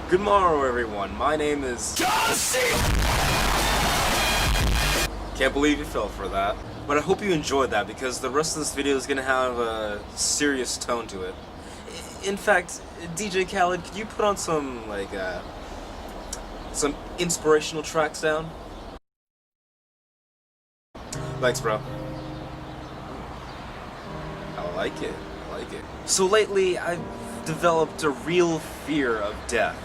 Good morrow, everyone. My name is Josie. Can't believe you fell for that. But I hope you enjoyed that because the rest of this video is gonna have a serious tone to it. In fact, DJ Khaled, could you put on some some inspirational tracks down? Thanks, bro. I like it. So lately, I've developed a real fear of death.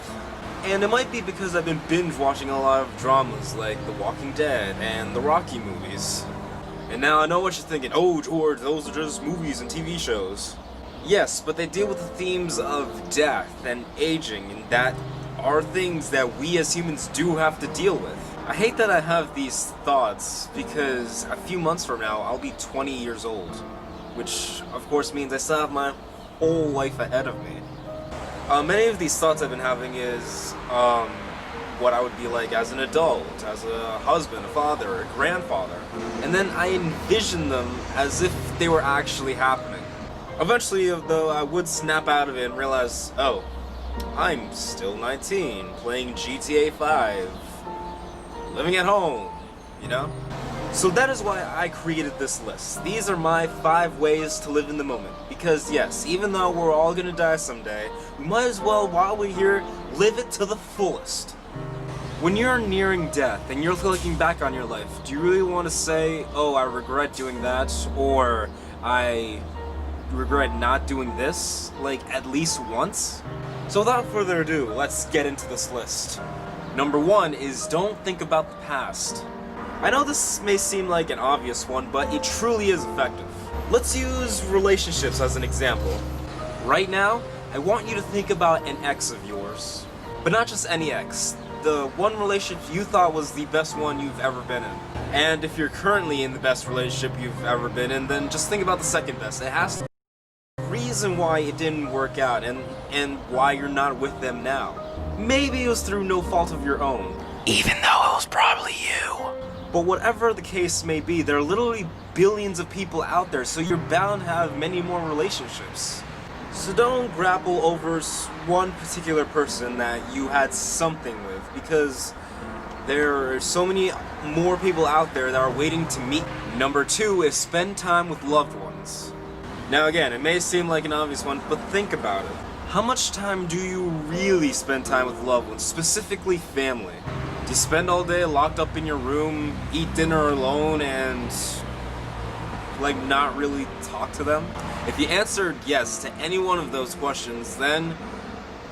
And it might be because I've been binge watching a lot of dramas like The Walking Dead and the Rocky movies. And now I know what you're thinking, oh George, those are just movies and TV shows. Yes, but they deal with the themes of death and aging, and that are things that we as humans do have to deal with. I hate that I have these thoughts because a few months from now I'll be 20 years old, which of course means I still have my whole life ahead of me. Many of these thoughts I've been having is what I would be like as an adult, as a husband, a father, a grandfather. And then I envision them as if they were actually happening. Eventually, though, I would snap out of it and realize, oh, I'm still 19, playing GTA 5, living at home, you know? So that is why I created this list. These are my 5 ways to live in the moment. Because yes, even though we're all gonna die someday, we might as well, while we're here, live it to the fullest. When you're nearing death and you're looking back on your life, do you really want to say, oh, I regret doing that, or I regret not doing this, like at least once? So without further ado, let's get into this list. Number 1 is don't think about the past. I know this may seem like an obvious one, but it truly is effective. Let's use relationships as an example. Right now, I want you to think about an ex of yours. But not just any ex. The one relationship you thought was the best one you've ever been in. And if you're currently in the best relationship you've ever been in, then just think about the second best. It has to be a reason why it didn't work out and why you're not with them now. Maybe it was through no fault of your own. Even though it was probably you. But whatever the case may be, there are literally billions of people out there, so you're bound to have many more relationships. So don't grapple over one particular person that you had something with, because there are so many more people out there that are waiting to meet. Number 2 is spend time with loved ones. Now again, it may seem like an obvious one, but think about it. How much time do you really spend time with loved ones, specifically family? Do you spend all day locked up in your room, eat dinner alone, and like not really talk to them? If you answered yes to any one of those questions, then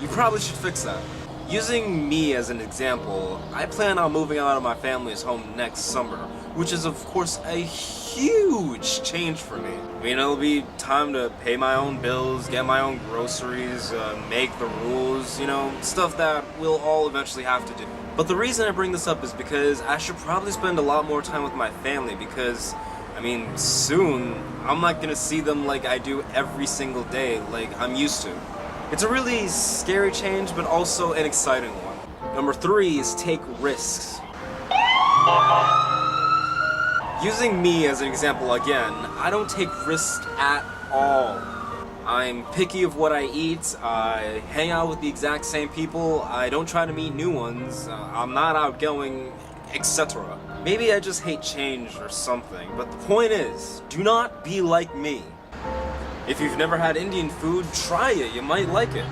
you probably should fix that. Using me as an example, I plan on moving out of my family's home next summer, which is of course a huge change for me. I mean, it'll be time to pay my own bills, get my own groceries, make the rules, you know, stuff that we'll all eventually have to do. But the reason I bring this up is because I should probably spend a lot more time with my family because, I mean, soon, I'm not gonna see them like I do every single day, like I'm used to. It's a really scary change, but also an exciting one. Number 3 is take risks. Using me as an example again, I don't take risks at all. I'm picky of what I eat, I hang out with the exact same people, I don't try to meet new ones, I'm not outgoing, etc. Maybe I just hate change or something, but the point is, do not be like me. If you've never had Indian food, try it, you might like it.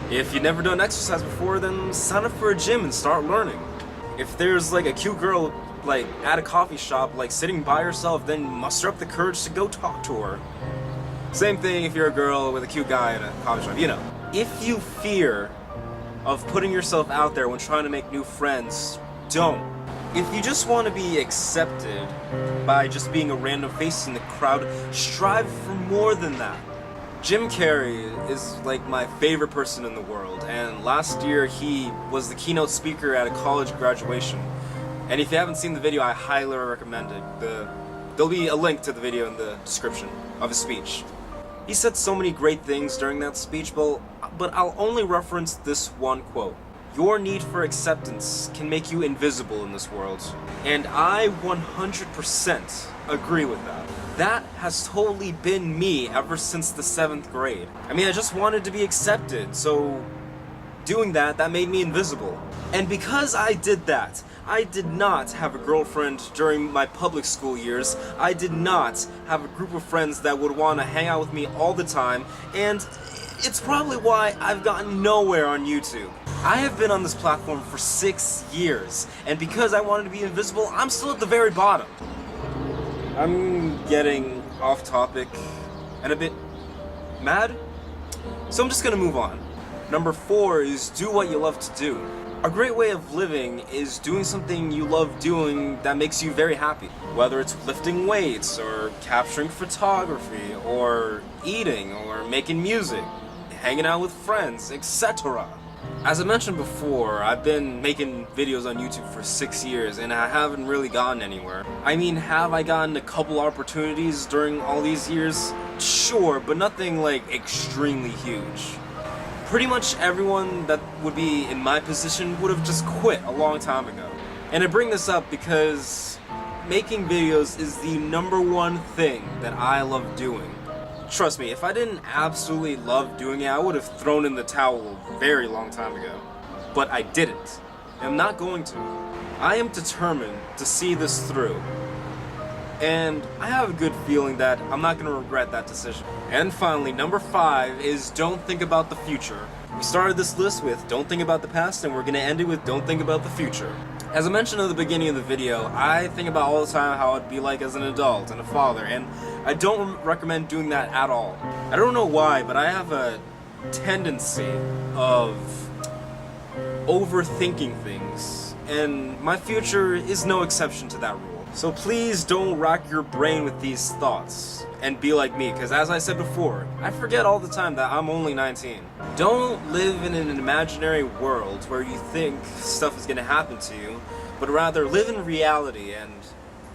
If you've never done exercise before, then sign up for a gym and start learning. If there's like a cute girl like at a coffee shop, like sitting by herself, then muster up the courage to go talk to her. Same thing if you're a girl with a cute guy in a coffee shop, you know. If you fear of putting yourself out there when trying to make new friends, don't. If you just want to be accepted by just being a random face in the crowd, strive for more than that. Jim Carrey is like my favorite person in the world, and last year he was the keynote speaker at a college graduation. And if you haven't seen the video, I highly recommend it. There'll be a link to the video in the description of his speech. He said so many great things during that speech, but I'll only reference this one quote. Your need for acceptance can make you invisible in this world. And I 100% agree with that. That has totally been me ever since the 7th grade. I mean, I just wanted to be accepted, so doing that made me invisible. And because I did that, I did not have a girlfriend during my public school years. I did not have a group of friends that would want to hang out with me all the time, and it's probably why I've gotten nowhere on YouTube. I have been on this platform for 6 years, and because I wanted to be invisible, I'm still at the very bottom. I'm getting off topic and a bit mad, so I'm just gonna move on. Number 4 is do what you love to do. A great way of living is doing something you love doing that makes you very happy. Whether it's lifting weights, or capturing photography, or eating, or making music, hanging out with friends, etc. As I mentioned before, I've been making videos on YouTube for 6 years and I haven't really gotten anywhere. I mean, have I gotten a couple opportunities during all these years? Sure, but nothing like extremely huge. Pretty much everyone that would be in my position would have just quit a long time ago. And I bring this up because making videos is the #1 thing that I love doing. Trust me, if I didn't absolutely love doing it, I would have thrown in the towel a very long time ago. But I didn't. And I'm not going to. I am determined to see this through. And I have a good feeling that I'm not going to regret that decision. And finally, number 5 is don't think about the future. We started this list with don't think about the past, and we're going to end it with don't think about the future. As I mentioned at the beginning of the video, I think about all the time how I'd be like as an adult and a father, and I don't recommend doing that at all. I don't know why, but I have a tendency of overthinking things, and my future is no exception to that rule. So please don't rack your brain with these thoughts and be like me, because as I said before, I forget all the time that I'm only 19. Don't live in an imaginary world where you think stuff is going to happen to you, but rather live in reality and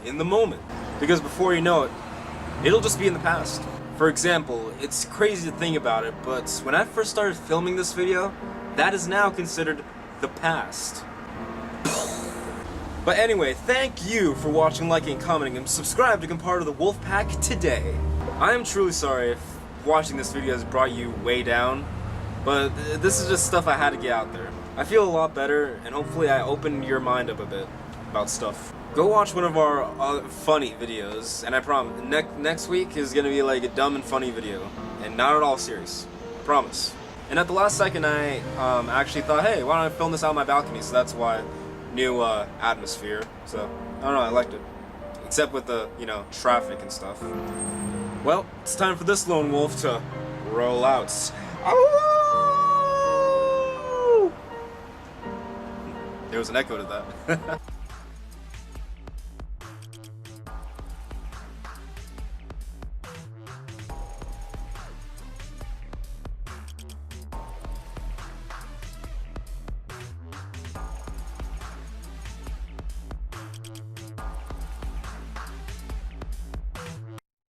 in the moment. Because before you know it, it'll just be in the past. For example, it's crazy to think about it, but when I first started filming this video, that is now considered the past. But anyway, thank you for watching, liking, commenting, and subscribe to become part of the Wolfpack today. I am truly sorry if watching this video has brought you way down, but this is just stuff I had to get out there. I feel a lot better, and hopefully I opened your mind up a bit about stuff. Go watch one of our funny videos, and I promise, next week is gonna be like a dumb and funny video, and not at all serious. Promise. And at the last second, I actually thought, hey, why don't I film this out on my balcony? So that's why. New atmosphere, so I don't know, I liked it. Except with the, traffic and stuff. Well, it's time for this lone wolf to roll out. Oh! There was an echo to that.